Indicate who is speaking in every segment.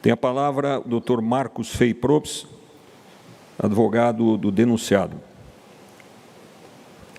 Speaker 1: Tem a palavra o doutor Marcos Fei Probst, advogado do denunciado.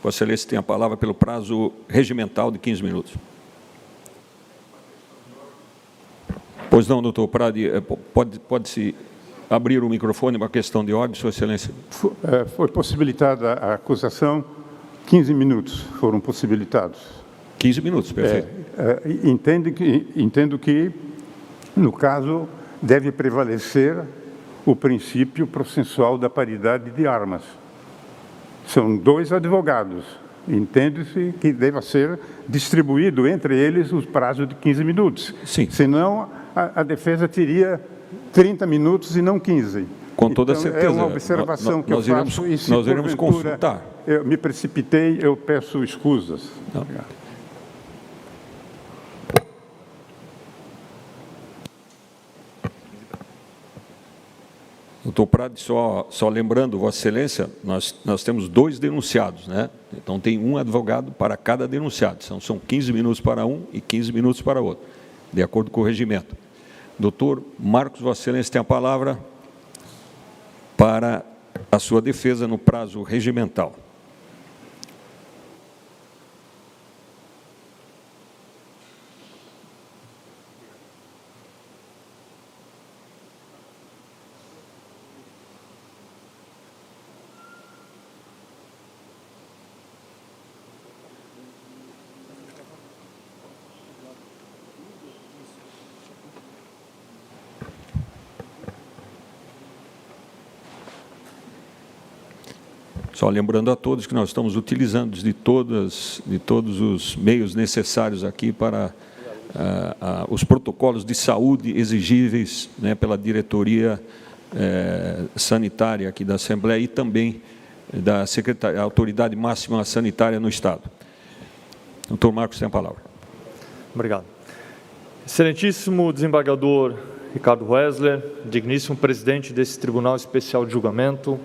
Speaker 1: Vossa Excelência tem a palavra pelo prazo regimental de 15 minutos. Pois não, doutor Prade, pode-se abrir o microfone para questão de ordem, Sua Excelência?
Speaker 2: Foi possibilitada a acusação, 15 minutos foram possibilitados.
Speaker 1: 15 minutos, perfeito.
Speaker 2: Entendo que, no caso, deve prevalecer o princípio processual da paridade de armas. São dois advogados. Entende-se que deva ser distribuído entre eles o prazo de 15 minutos.
Speaker 1: Sim.
Speaker 2: Senão, a defesa teria 30 minutos e não 15.
Speaker 1: Com toda certeza.
Speaker 2: É uma observação que eu faço.
Speaker 1: Nós iremos consultar.
Speaker 2: Eu me precipitei, eu peço escusas. Obrigado.
Speaker 1: Doutor Prade, só lembrando, Vossa Excelência, nós temos 2 denunciados, né? Então, tem um advogado para cada denunciado. São 15 minutos para um e 15 minutos para outro, de acordo com o regimento. Doutor Marcos, Vossa Excelência tem a palavra para a sua defesa no prazo regimental. Só lembrando a todos que nós estamos utilizando de todos os meios necessários aqui para os protocolos de saúde exigíveis, né, pela diretoria sanitária aqui da Assembleia e também da autoridade máxima sanitária no Estado. Doutor Marcos, tem a palavra.
Speaker 3: Obrigado. Excelentíssimo desembargador Ricardo Wessler, digníssimo presidente desse Tribunal Especial de Julgamento,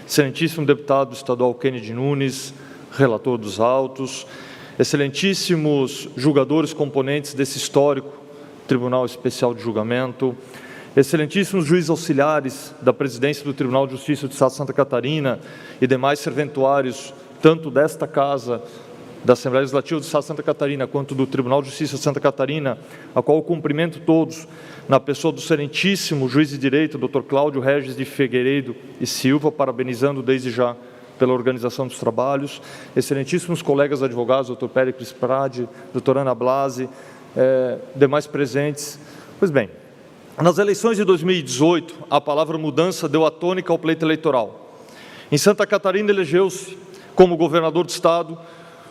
Speaker 3: excelentíssimo deputado estadual Kennedy Nunes, relator dos autos, excelentíssimos julgadores componentes desse histórico Tribunal Especial de Julgamento, excelentíssimos juízes auxiliares da presidência do Tribunal de Justiça do Estado de Santa Catarina e demais serventuários, tanto desta Casa, da Assembleia Legislativa do Estado de Santa Catarina, quanto do Tribunal de Justiça de Santa Catarina, a qual eu cumprimento todos, na pessoa do excelentíssimo juiz de direito, Dr. Cláudio Regis de Figueiredo e Silva, parabenizando desde já pela organização dos trabalhos, excelentíssimos colegas advogados, Dr. Péricles Prade, Dr. Ana Blasi, demais presentes. Pois bem, nas eleições de 2018, a palavra mudança deu a tônica ao pleito eleitoral. Em Santa Catarina elegeu-se, como governador do Estado,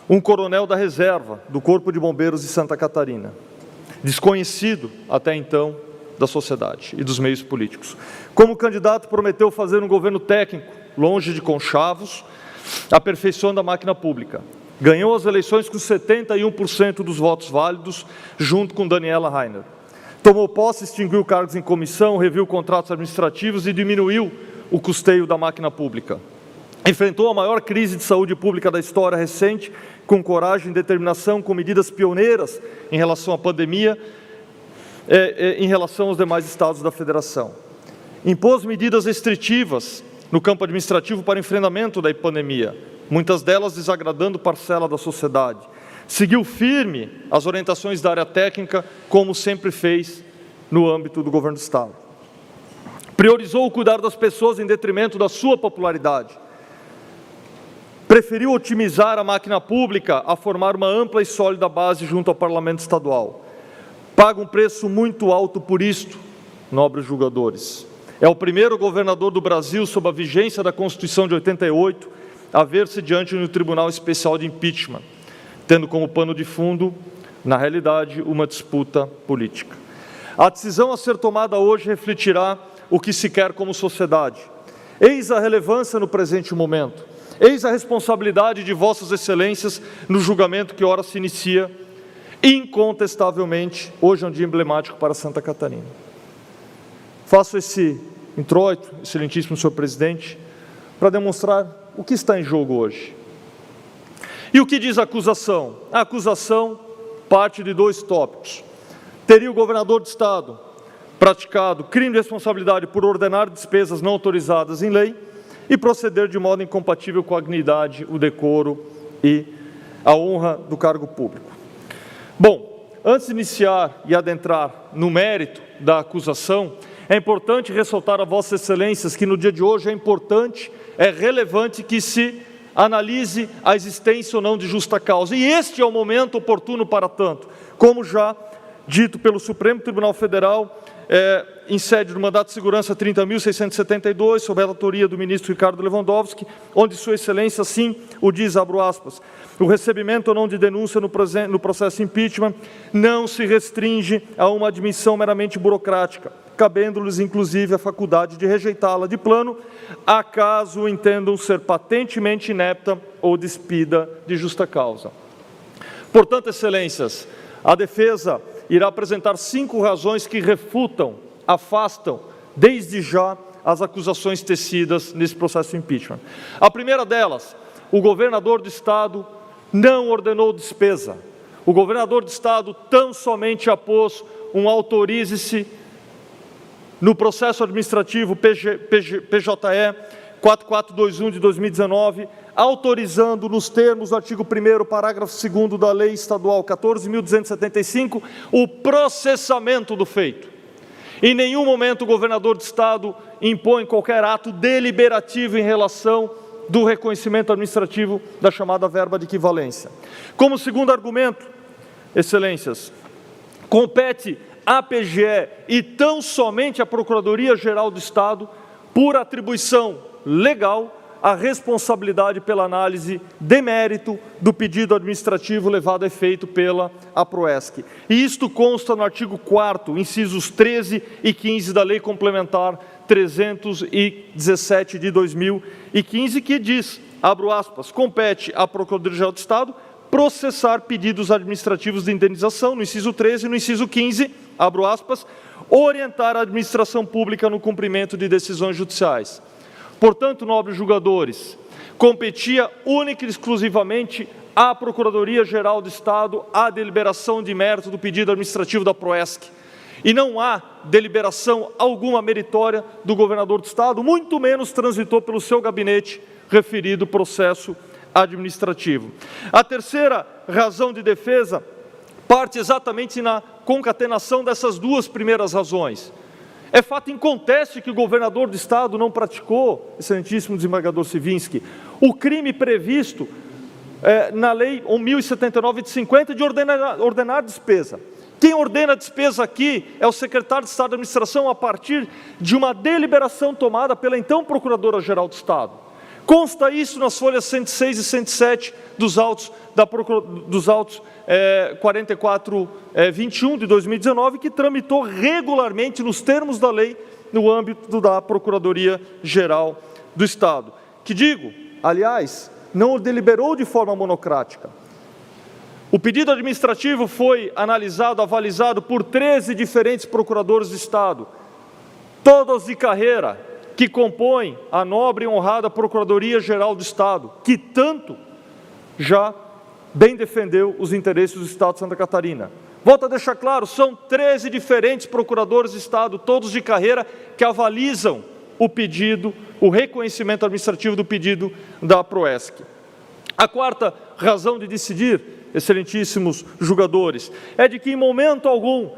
Speaker 3: um coronel da reserva do Corpo de Bombeiros de Santa Catarina, desconhecido até então da sociedade e dos meios políticos. Como candidato, prometeu fazer um governo técnico, longe de conchavos, aperfeiçoando a máquina pública. Ganhou as eleições com 71% dos votos válidos, junto com Daniela Rainer. Tomou posse, extinguiu cargos em comissão, reviu contratos administrativos e diminuiu o custeio da máquina pública. Enfrentou a maior crise de saúde pública da história recente, com coragem e determinação, com medidas pioneiras em relação à pandemia, em relação aos demais estados da federação. Impôs medidas restritivas no campo administrativo para enfrentamento da pandemia, muitas delas desagradando parcela da sociedade. Seguiu firme as orientações da área técnica, como sempre fez no âmbito do governo do Estado. Priorizou o cuidar das pessoas em detrimento da sua popularidade. Preferiu otimizar a máquina pública a formar uma ampla e sólida base junto ao Parlamento Estadual. Paga um preço muito alto por isto, nobres julgadores. É o primeiro governador do Brasil, sob a vigência da Constituição de 88, a ver-se diante do Tribunal Especial de Impeachment, tendo como pano de fundo, na realidade, uma disputa política. A decisão a ser tomada hoje refletirá o que se quer como sociedade. Eis a relevância no presente momento. Eis a responsabilidade de vossas excelências no julgamento que ora se inicia, incontestavelmente, hoje é um dia emblemático para Santa Catarina. Faço esse introito, excelentíssimo senhor presidente, para demonstrar o que está em jogo hoje. E o que diz a acusação? A acusação parte de 2 tópicos. Teria o governador do Estado praticado crime de responsabilidade por ordenar despesas não autorizadas em lei e proceder de modo incompatível com a dignidade, o decoro e a honra do cargo público. Bom, antes de iniciar e adentrar no mérito da acusação, é importante ressaltar a Vossas Excelências que no dia de hoje é relevante que se analise a existência ou não de justa causa. E este é o momento oportuno para tanto, como já dito pelo Supremo Tribunal Federal, em sede do mandato de segurança 30.672, sob a autoria do ministro Ricardo Lewandowski, onde Sua Excelência assim o diz, abro aspas, o recebimento ou não de denúncia no processo impeachment não se restringe a uma admissão meramente burocrática, cabendo-lhes inclusive a faculdade de rejeitá-la de plano, acaso entendam ser patentemente inepta ou despida de justa causa. Portanto, Excelências, a defesa irá apresentar 5 razões que refutam, afastam, desde já, as acusações tecidas nesse processo de impeachment. A primeira delas, o governador do Estado não ordenou despesa. O governador do Estado tão somente apôs um autorize-se no processo administrativo PJE 4421 de 2019, autorizando nos termos do artigo 1º, parágrafo 2º da Lei Estadual 14.275, o processamento do feito. Em nenhum momento o governador do Estado impõe qualquer ato deliberativo em relação do reconhecimento administrativo da chamada verba de equivalência. Como segundo argumento, Excelências, compete à PGE e tão somente à Procuradoria-Geral do Estado, por atribuição legal, a responsabilidade pela análise de mérito do pedido administrativo levado a efeito pela APROESC. E isto consta no artigo 4º, incisos 13 e 15 da Lei Complementar 317 de 2015, que diz, abro aspas, compete à Procuradoria-Geral do Estado processar pedidos administrativos de indenização, no inciso 13 e no inciso 15, abro aspas, orientar a administração pública no cumprimento de decisões judiciais. Portanto, nobres julgadores, competia única e exclusivamente à Procuradoria-Geral do Estado a deliberação de mérito do pedido administrativo da PROESC. E não há deliberação alguma meritória do governador do Estado, muito menos transitou pelo seu gabinete referido processo administrativo. A terceira razão de defesa parte exatamente na concatenação dessas 2 primeiras razões. É fato inconteste que o governador do Estado não praticou, excelentíssimo desembargador Sivinski, o crime previsto na Lei 1079 de 50 de ordenar despesa. Quem ordena a despesa aqui é o secretário de Estado de Administração a partir de uma deliberação tomada pela então Procuradora-Geral do Estado. Consta isso nas folhas 106 e 107 dos autos 4421 de 2019, que tramitou regularmente nos termos da lei no âmbito da Procuradoria-Geral do Estado. Que digo, aliás, não o deliberou de forma monocrática. O pedido administrativo foi analisado, avalizado por 13 diferentes procuradores de Estado, todos de carreira, que compõem a nobre e honrada Procuradoria-Geral do Estado, que tanto já bem defendeu os interesses do Estado de Santa Catarina. Volto a deixar claro, são 13 diferentes procuradores de Estado, todos de carreira, que avalizam o pedido, o reconhecimento administrativo do pedido da PROESC. A quarta razão de decidir, excelentíssimos julgadores, é de que em momento algum,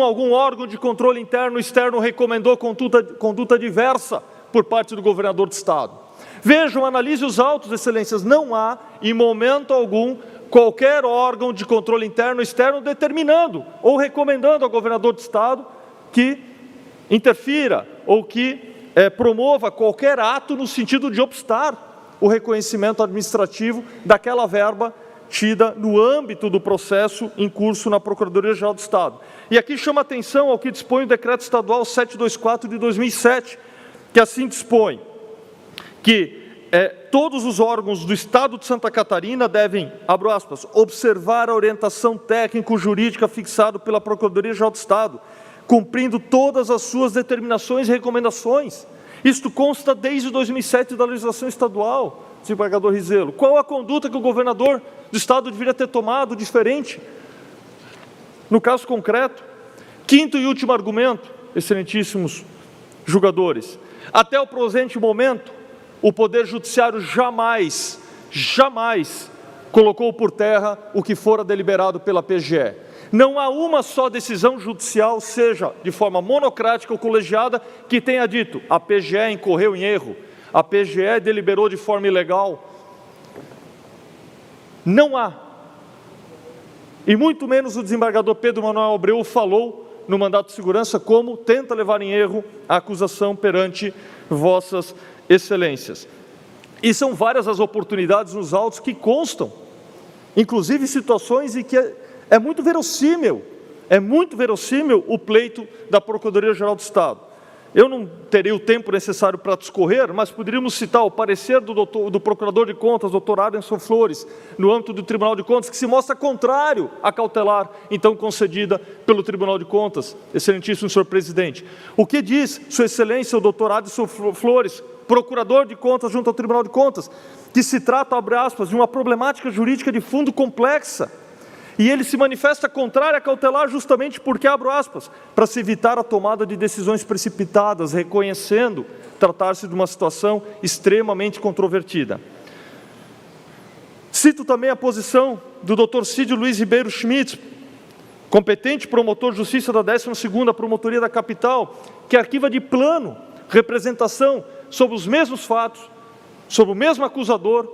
Speaker 3: algum órgão de controle interno e externo recomendou conduta diversa por parte do governador do Estado. Vejam, analise os autos, Excelências, não há, em momento algum, qualquer órgão de controle interno e externo determinando ou recomendando ao governador do Estado que interfira ou que promova qualquer ato no sentido de obstar o reconhecimento administrativo daquela verba tida no âmbito do processo em curso na Procuradoria-Geral do Estado. E aqui chama atenção ao que dispõe o Decreto Estadual 724 de 2007, que assim dispõe que todos os órgãos do Estado de Santa Catarina devem, abro aspas, observar a orientação técnico-jurídica fixada pela Procuradoria-Geral do Estado, cumprindo todas as suas determinações e recomendações. Isto consta desde 2007 da legislação estadual, desembargador Rizelo. Qual a conduta que o governador do Estado deveria ter tomado diferente? No caso concreto, Quinto e último argumento, excelentíssimos julgadores. Até o presente momento, o Poder Judiciário jamais colocou por terra o que fora deliberado pela PGE. Não há uma só decisão judicial, seja de forma monocrática ou colegiada, que tenha dito: a PGE incorreu em erro, a PGE deliberou de forma ilegal. Não há. E muito menos o desembargador Pedro Manuel Abreu falou no mandato de segurança como tenta levar em erro a acusação perante vossas excelências. E são várias as oportunidades nos autos que constam, inclusive situações em que é muito verossímil o pleito da Procuradoria-Geral do Estado. Eu não teria o tempo necessário para discorrer, mas poderíamos citar o parecer do Procurador de Contas, doutor Adenson Flores, no âmbito do Tribunal de Contas, que se mostra contrário à cautelar, então concedida pelo Tribunal de Contas, excelentíssimo senhor presidente. O que diz sua excelência, o doutor Adenson Flores, Procurador de Contas junto ao Tribunal de Contas, que se trata, abre aspas, de uma problemática jurídica de fundo complexa, e ele se manifesta contrário a cautelar justamente porque, abro aspas, para se evitar a tomada de decisões precipitadas, reconhecendo tratar-se de uma situação extremamente controvertida. Cito também a posição do Dr. Cídio Luiz Ribeiro Schmitz, competente promotor de justiça da 12ª Promotoria da Capital, que arquiva de plano representação sobre os mesmos fatos, sobre o mesmo acusador,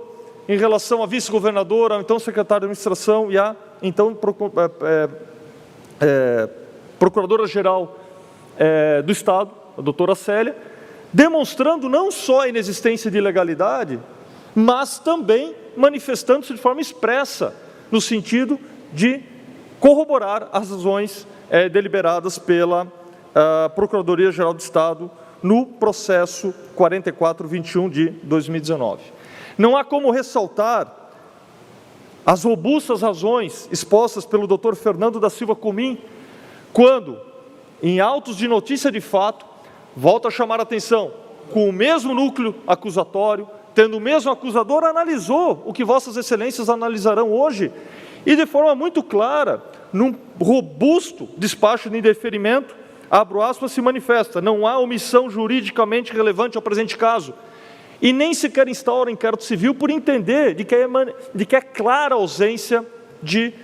Speaker 3: em relação a vice-governador, ao então secretário de administração e a então procuradora-geral do Estado, a doutora Célia, demonstrando não só a inexistência de ilegalidade, mas também manifestando-se de forma expressa, no sentido de corroborar as razões deliberadas pela Procuradoria-Geral do Estado no processo 4421 de 2019. Não há como ressaltar as robustas razões expostas pelo Dr. Fernando da Silva Comim, quando, em autos de notícia de fato, volta a chamar a atenção, com o mesmo núcleo acusatório, tendo o mesmo acusador, analisou o que vossas excelências analisarão hoje, e de forma muito clara, num robusto despacho de indeferimento, abro aspas, se manifesta: não há omissão juridicamente relevante ao presente caso, e nem sequer instaura inquérito civil por entender de que é clara a ausência de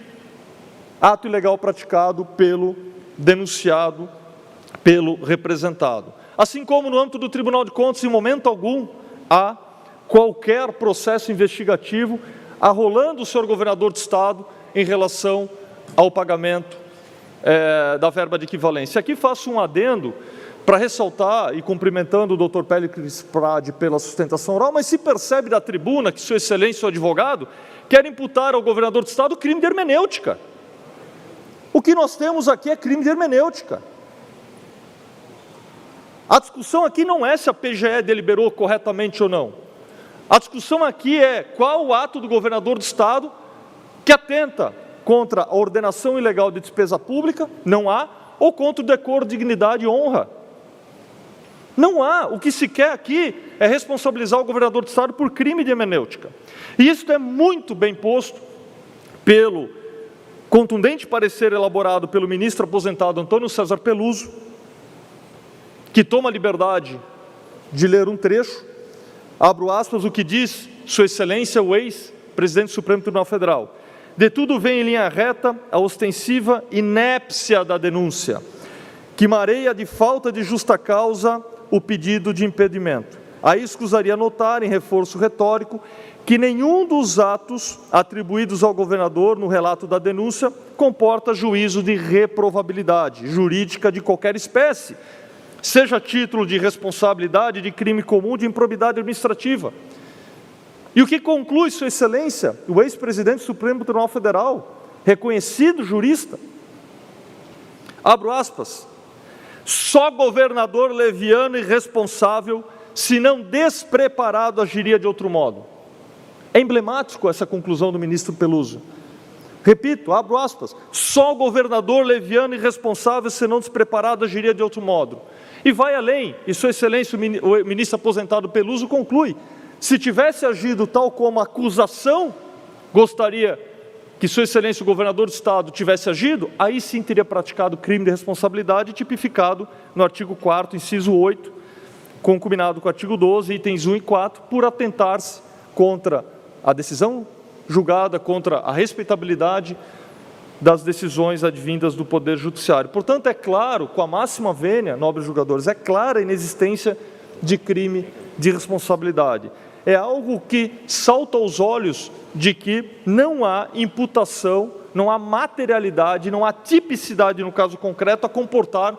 Speaker 3: ato ilegal praticado pelo denunciado, pelo representado. Assim como no âmbito do Tribunal de Contas, em momento algum, há qualquer processo investigativo arrolando o senhor governador do Estado em relação ao pagamento da verba de equivalência. Aqui faço um adendo para ressaltar, e cumprimentando o doutor Péricles Prade pela sustentação oral, mas se percebe da tribuna que sua excelência, o advogado, quer imputar ao governador do Estado crime de hermenêutica. O que nós temos aqui é crime de hermenêutica. A discussão aqui não é se a PGE deliberou corretamente ou não. A discussão aqui é qual o ato do governador do Estado que atenta contra a ordenação ilegal de despesa pública, não há, ou contra o decoro, dignidade e honra. Não há. O que se quer aqui é responsabilizar o governador do Estado por crime de hermenêutica. E isso é muito bem posto pelo contundente parecer elaborado pelo ministro aposentado Antônio César Peluso, que toma a liberdade de ler um trecho, abro aspas, o que diz sua excelência, o ex-presidente do Supremo Tribunal Federal: de tudo vem em linha reta a ostensiva inépcia da denúncia, que mareia de falta de justa causa o pedido de impedimento. Aí escusaria notar, em reforço retórico, que nenhum dos atos atribuídos ao governador no relato da denúncia comporta juízo de reprovabilidade jurídica de qualquer espécie, seja a título de responsabilidade, de crime comum, de improbidade administrativa. E o que conclui sua excelência, o ex-presidente do Supremo Tribunal Federal, reconhecido jurista? Abro aspas: só governador leviano e irresponsável, se não despreparado, agiria de outro modo. É emblemático essa conclusão do ministro Peluso. Repito, abro aspas: só governador leviano e irresponsável, se não despreparado, agiria de outro modo. E vai além, e sua excelência, o ministro aposentado Peluso, conclui: se tivesse agido tal como a acusação gostaria que Sua Excelência o Governador do Estado tivesse agido, aí sim teria praticado crime de responsabilidade tipificado no artigo 4º, inciso 8, concubinado com o artigo 12, itens 1 e 4, por atentar-se contra a decisão julgada, contra a respeitabilidade das decisões advindas do Poder Judiciário. Portanto, é claro, com a máxima vênia, nobres julgadores, é clara a inexistência de crime de responsabilidade. É algo que salta aos olhos de que não há imputação, não há materialidade, não há tipicidade no caso concreto a comportar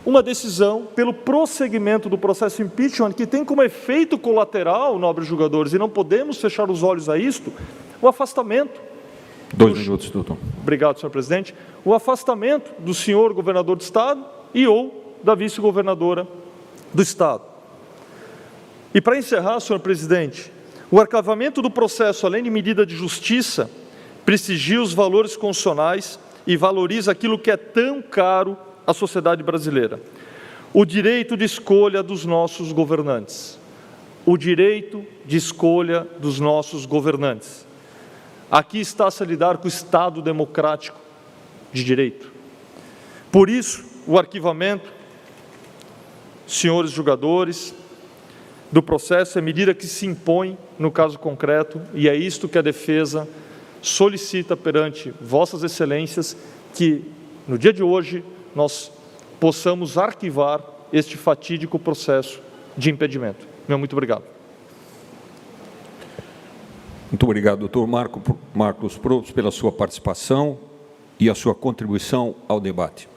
Speaker 3: uma decisão pelo prosseguimento do processo impeachment, que tem como efeito colateral, nobres julgadores, e não podemos fechar os olhos a isto, o afastamento.
Speaker 1: 2 minutos, doutor.
Speaker 3: Obrigado, senhor presidente. O afastamento do senhor governador do Estado e ou da vice-governadora do Estado. E para encerrar, senhor presidente, o arquivamento do processo, além de medida de justiça, prestigia os valores constitucionais e valoriza aquilo que é tão caro à sociedade brasileira: o direito de escolha dos nossos governantes. O direito de escolha dos nossos governantes. Aqui está-se a lidar com o Estado democrático de direito. Por isso, o arquivamento, senhores julgadores, do processo é medida que se impõe no caso concreto, e é isto que a defesa solicita perante vossas excelências, que no dia de hoje nós possamos arquivar este fatídico processo de impedimento. Meu muito obrigado.
Speaker 1: Muito obrigado, doutor Marcos Probst, pela sua participação e a sua contribuição ao debate.